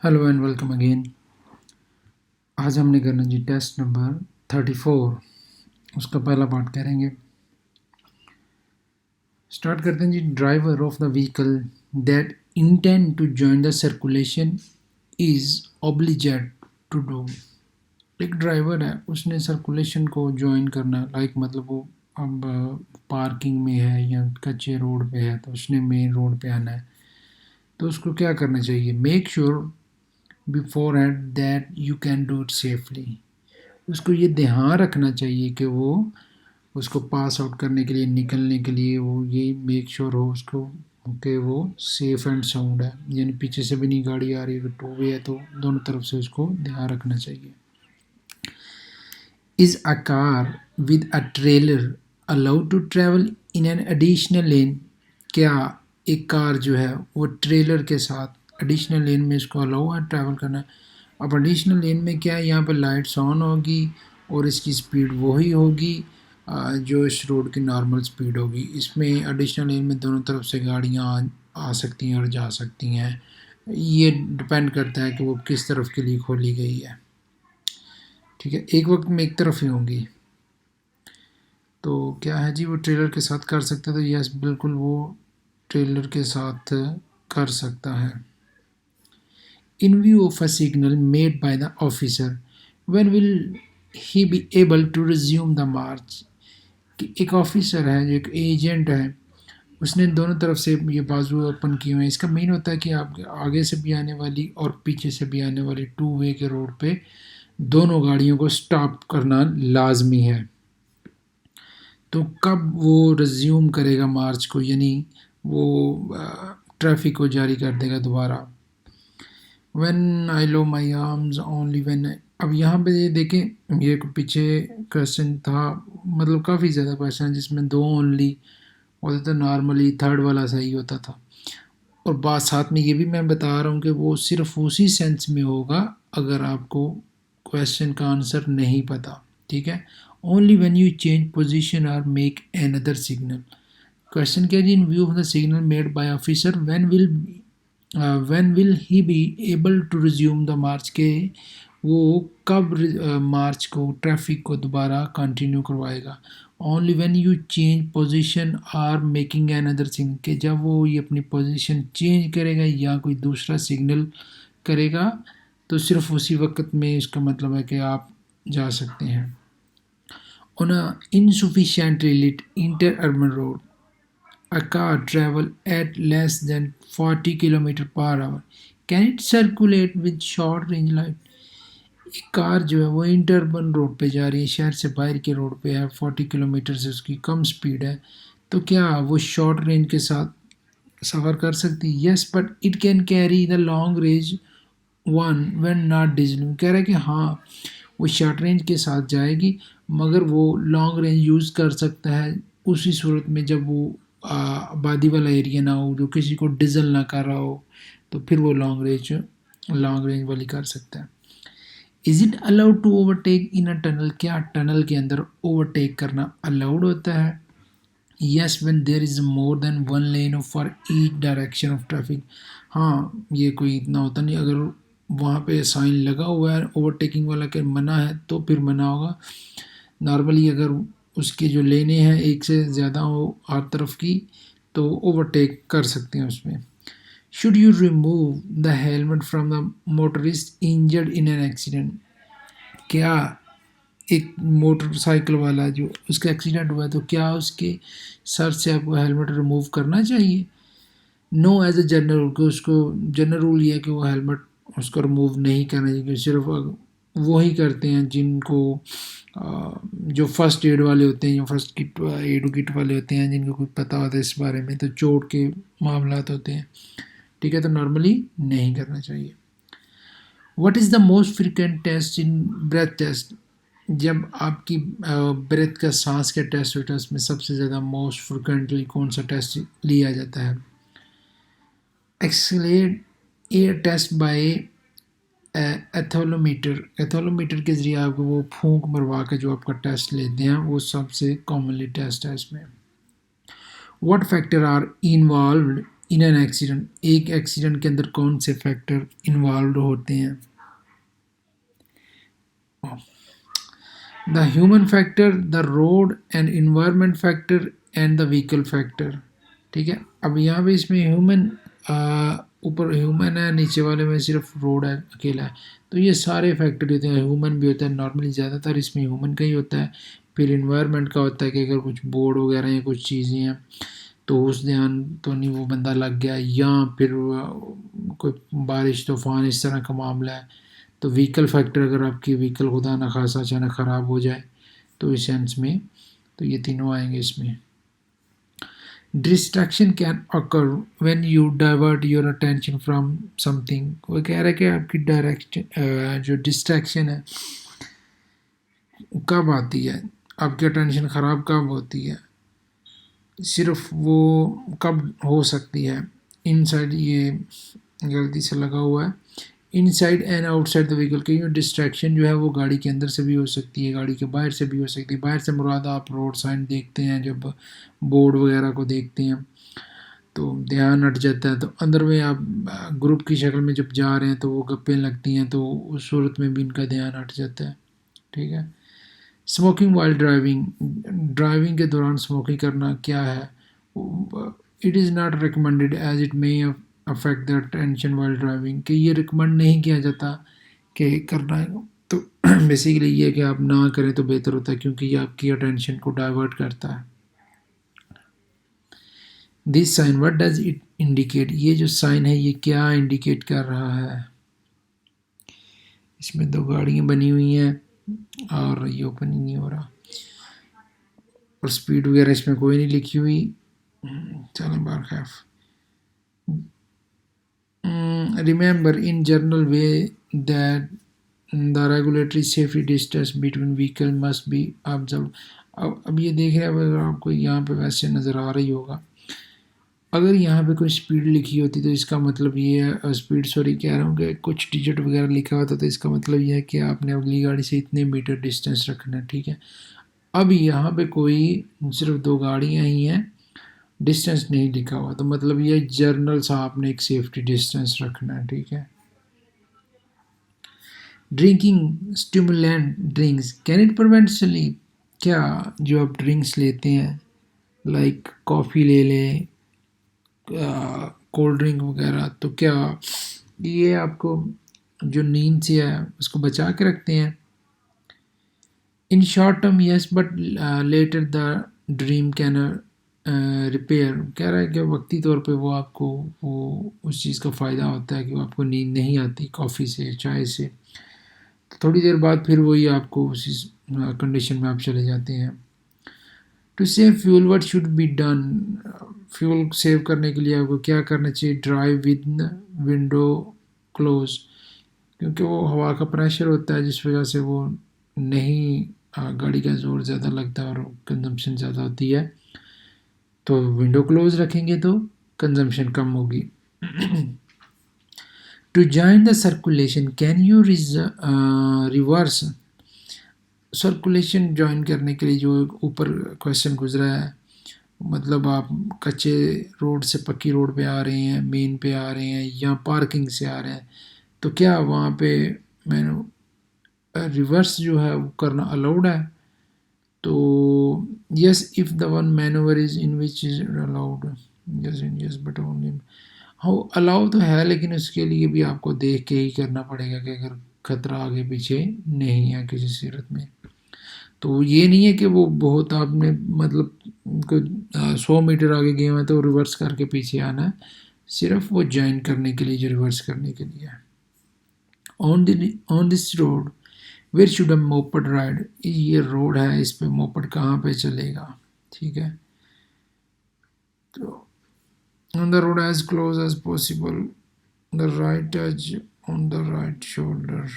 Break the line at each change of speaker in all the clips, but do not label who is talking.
Hello and welcome again. आज हमने करना जी टेस्ट नंबर 34, उसका पहला पार्ट करेंगे। स्टार्ट करते हैं जी। Driver of the vehicle that intend to join the circulation is obliged to do. एक ड्राइवर है, उसने सर्कुलेशन को ज्वाइन करना, लाइक मतलब वो अब पार्किंग में है या कच्चे रोड पे है तो उसने मेन रोड पे आना है, तो उसको क्या करना चाहिए? Make sure before hand that you can do it safely. उसको ये ध्यान रखना चाहिए कि वो उसको पास आउट करने के लिए, निकलने के लिए वो ये मेक श्योर हो उसको कि वो सेफ एंड साउंड है, यानी पीछे से भी नहीं गाड़ी आ रही, अगर टू वे है तो दोनों तरफ से उसको ध्यान रखना चाहिए। Is a car with a trailer allowed to travel in an additional lane? क्या एक कार जो है वो ट्रेलर के साथ एडिशनल लेन में इसको अलाउ है ट्रैवल करना? अब एडिशनल लेन में क्या है, यहाँ पर लाइट्स ऑन होगी और इसकी स्पीड वही होगी जो इस रोड की नॉर्मल स्पीड होगी। इसमें एडिशनल लेन में दोनों तरफ से गाड़ियाँ आ सकती हैं और जा सकती हैं। ये डिपेंड करता है कि वो किस तरफ के लिए खोली गई है। ठीक है, एक वक्त में एक तरफ ही होंगी। तो क्या है जी, वो ट्रेलर के साथ कर सकते, तो यस बिल्कुल वो ट्रेलर के साथ कर सकता है। In view of a signal made by the officer, when will he be able to resume the march? कि एक ऑफिसर है, एक एजेंट है, उसने दोनों तरफ से ये बाजू ओपन किए हुए हैं। इसका मेन होता है कि आप आगे से भी आने वाली और पीछे से भी आने वाली टू वे के रोड पे दोनों गाड़ियों को स्टॉप करना लाजमी है। तो कब वो रिज्यूम करेगा मार्च को, यानी वो ट्रैफिक को जारी कर देगा दोबारा? When I low my arms only when. अब यहाँ पे ये देखें, ये पीछे क्वेश्चन था, मतलब काफ़ी ज़्यादा क्वेश्चन है जिसमें दो ओनली होता, तो नॉर्मली थर्ड वाला सही होता था। और बात साथ में ये भी मैं बता रहा हूँ कि वो सिर्फ उसी सेंस में होगा अगर आपको क्वेश्चन का आंसर नहीं पता। ठीक है, only when you change position और मेक अनदर सिग्नल। क्वेश्चन क्या है? In view of the signal made by officer when will he be able to resume the march, के वो कब मार्च को ट्रैफिक को दोबारा कंटिन्यू करवाएगा? Only when you change position or making another signal, कि जब वो ये अपनी पोजीशन चेंज करेगा या कोई दूसरा सिग्नल करेगा, तो सिर्फ उसी वक्त में इसका मतलब है कि आप जा सकते हैं। On a insufficiently lit inter-urban road, a car travel at less than 40 km per hour. Can it circulate with short range light? एक कार जो है वो इंटरबन रोड पे जा रही है, शहर से बाहर के रोड पे है, 40 किलोमीटर से उसकी कम स्पीड है, तो क्या वो शॉर्ट रेंज के साथ सफ़र कर सकती है? Yes, but it can carry the long range one when not dieseling. कह रहा है कि हाँ, वो शॉर्ट रेंज के साथ जाएगी मगर वो लॉन्ग रेंज यूज़ कर सकता है उसी सूरत में जब वो आबादी वाला एरिया ना हो, जो किसी को डीजल ना कर रहा हो, तो फिर वो लॉन्ग रेंज वाली कर सकता है। Is it allowed to overtake in a tunnel? क्या टनल के अंदर ओवरटेक करना अलाउड होता है? Yes, when there is more than one lane for each direction of traffic. हाँ, ये कोई इतना होता नहीं, अगर वहाँ पे साइन लगा हुआ है ओवरटेकिंग वाला कि मना है तो फिर मना होगा। नॉर्मली अगर उसके जो लेने हैं एक से ज़्यादा हो हर तरफ की, तो ओवरटेक कर सकते हैं उसमें। Should you remove the helmet from the motorist injured in an accident? क्या एक मोटरसाइकिल वाला जो उसका एक्सीडेंट हुआ है, तो क्या उसके सर से आपको हेलमेट रिमूव करना चाहिए? No, as a general rule, कि उसको जनरल रूल ये है कि वो हेलमेट उसको रिमूव नहीं करना चाहिए। सिर्फ वो ही करते हैं जिनको जो फर्स्ट एड वाले होते हैं या फर्स्ट किट एड किट वाले होते हैं, जिनको कुछ पता होता है इस बारे में, तो चोट के मामला होते हैं। ठीक है, तो नॉर्मली नहीं करना चाहिए। What is the most frequent test in breath test? जब आपकी ब्रेथ का सांस का टेस्ट होता है उसमें सबसे ज़्यादा मोस्ट फ्रिक्वेंटली कौन सा टेस्ट लिया जाता है? एक्सलेट एयर टेस्ट बाय एथोलोमीटर। एथोलोमीटर के ज़रिए आपको वो फूंक मरवा के जो आपका टेस्ट लेते हैं, वो सबसे कॉमनली टेस्ट है इसमें। What factor are involved in an accident, एक एक्सीडेंट के अंदर कौन से फैक्टर इन्वॉल्व होते हैं? The human factor, the road and environment factor and the vehicle factor. ठीक है, अब यहाँ पे इसमें ह्यूमन, ऊपर ह्यूमन है, नीचे वाले में सिर्फ रोड है, अकेला है, तो ये सारे फैक्टर होते हैं। ह्यूमन भी होता है, नॉर्मली ज़्यादातर इसमें ह्यूमन का ही होता है। फिर इन्वायरमेंट का होता है कि अगर कुछ बोर्ड वगैरह या कुछ चीज़ें हैं तो उस ध्यान तो नहीं वो बंदा लग गया, या फिर कोई बारिश तूफान इस तरह का मामला है। तो व्हीकल फैक्टर, अगर आपकी व्हीकल खुदा न खासा अचानक ख़राब हो जाए तो इस सेंस में तो ये तीनों आएंगे इसमें। Distraction can occur when you divert your attention from something. वो कह रहा है कि आपकी डायरेक्शन जो डिस्ट्रैक्शन है कब आती है, आपकी अटेंशन ख़राब कब होती है, सिर्फ वो कब हो सकती है। इनसाइड, ये गलती से लगा हुआ है, inside and outside the vehicle. की डिस्ट्रैक्शन जो है वो गाड़ी के अंदर से भी हो सकती है, गाड़ी के बाहर से भी हो सकती है। बाहर से मुराद आप रोड साइन देखते हैं, जब बोर्ड वगैरह को देखते हैं तो ध्यान हट जाता है। तो अंदर में आप ग्रुप की शक्ल में जब जा रहे हैं तो वो गप्पें लगती हैं, तो उस सूरत में भी इनका ध्यान हट जाता है। ठीक है। स्मोकिंग वाइल ड्राइविंग, ड्राइविंग के दौरान स्मोकिंग करना क्या है? It is not recommended as it may affect the attention while driving, कि ये रिकमेंड नहीं किया जाता कि करना है। तो बेसिकली ये कि आप ना करें तो बेहतर होता है, क्योंकि ये आपकी अटेंशन को डाइवर्ट करता है। This sign what does it indicate, ये जो साइन है ये क्या इंडिकेट कर रहा है? इसमें दो गाड़ियाँ बनी हुई हैं और ये ओपन ही नहीं हो रहा, और स्पीड वगैरह इसमें कोई नहीं लिखी हुई। चलें बार खैफ। Remember in general way that the regulatory safety distance between vehicle must be observe. अब ये देख रहे हैं, अगर आपको यहाँ पे वैसे नज़र आ रही होगा, अगर यहाँ पे कोई स्पीड लिखी होती तो इसका मतलब ये है, स्पीड सॉरी कह रहा हूँ, कि कुछ डिजिट वगैरह लिखा होता तो इसका मतलब ये है कि आपने अगली गाड़ी से इतने मीटर डिस्टेंस रखना है। ठीक है, अब यहाँ पे कोई सिर्फ दो गाड़ियाँ ही हैं, डिस्टेंस नहीं लिखा हुआ, तो मतलब ये जर्नल सा आपने एक सेफ्टी डिस्टेंस रखना है। ठीक है। Drinking stimulant drinks can it prevent sleep, क्या जो आप ड्रिंक्स लेते हैं, लाइक कॉफ़ी ले लें, कोल्ड ड्रिंक वगैरह, तो क्या ये आपको जो नींद से है उसको बचा के रखते हैं? In short term yes, but later the dream can repair. कह रहा है कि वक्ती तौर पे वो आपको वो उस चीज़ का फ़ायदा होता है कि वो आपको नींद नहीं आती कॉफ़ी से, चाय से, तो थोड़ी देर बाद फिर वही आपको उसी कंडीशन में आप चले जाते हैं। To save fuel what should be done, fuel save करने के लिए आपको क्या करना चाहिए? ड्राइव विद विंडो क्लोज, क्योंकि वो हवा का प्रेशर होता है जिस वजह से वो नहीं, गाड़ी का ज़ोर ज़्यादा लगता है और कंजम्पशन ज़्यादा होती है। तो विंडो क्लोज रखेंगे तो कंजम्पशन कम होगी। To join the circulation can you reverse, circulation join करने के लिए जो ऊपर क्वेश्चन गुजरा है, मतलब आप कच्चे रोड से पक्की रोड पे आ रहे हैं, मेन पे आ रहे हैं, या पार्किंग से आ रहे हैं, तो क्या वहाँ पे मैंने रिवर्स जो है वो करना अलाउड है? तो yes if the one मैनोवर is in which is allowed, yes in yes but only. हाँ अलाउ तो है, लेकिन उसके लिए भी आपको देख के ही करना पड़ेगा कि अगर खतरा आगे पीछे नहीं है किसी सूरत में। तो ये नहीं है कि वो बहुत आपने मतलब कोई 100 मीटर आगे गए हुए हैं तो रिवर्स करके पीछे आना है, सिर्फ वो ज्वाइन करने के लिए, जो रिवर्स करने के लिए है। On this road where should a moped ride, ये रोड है, इस पे मोपड कहाँ पे चलेगा? ठीक है, तो on the road as close as possible, the right edge on the right shoulder,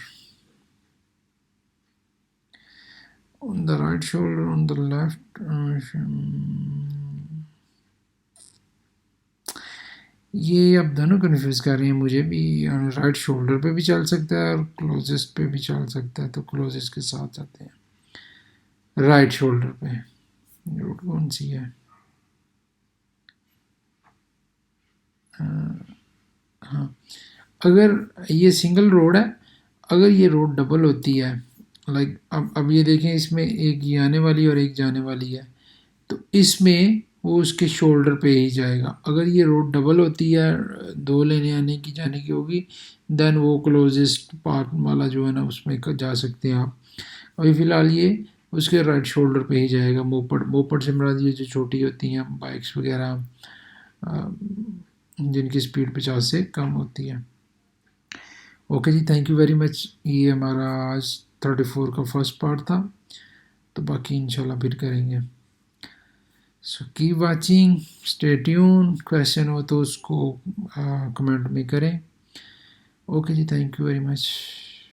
on the right shoulder, on the left ये अब दोनों कन्फ्यूज कर रहे हैं मुझे भी। राइट शोल्डर पे भी चल सकता है और क्लोजेस्ट पे भी चल सकता है, तो क्लोजेस्ट के साथ जाते हैं राइट शोल्डर पे। रूट कौन सी है? हाँ, अगर ये सिंगल रोड है, अगर ये रोड डबल होती है, लाइक अब ये देखें, इसमें एक ये आने वाली और एक जाने वाली है, तो इसमें वो उसके शोल्डर पे ही जाएगा। अगर ये रोड डबल होती है, दो लेने आने की जाने की होगी, देन वो क्लोजेस्ट पार्ट वाला जो है ना उसमें जा सकते हैं आप। अभी फ़िलहाल ये उसके राइट शोल्डर पे ही जाएगा। मोपड मोपड से मुराद ये जो छोटी होती हैं बाइक्स वगैरह, जिनकी स्पीड 50 से कम होती है। Okay ji, thank you very much. ये हमारा आज 34 का फर्स्ट पार्ट था, तो बाकी इंशाल्लाह फिर करेंगे। So keep watching, stay tune. Question हो तो उसको कमेंट में करें। Okay ji, thank you very much.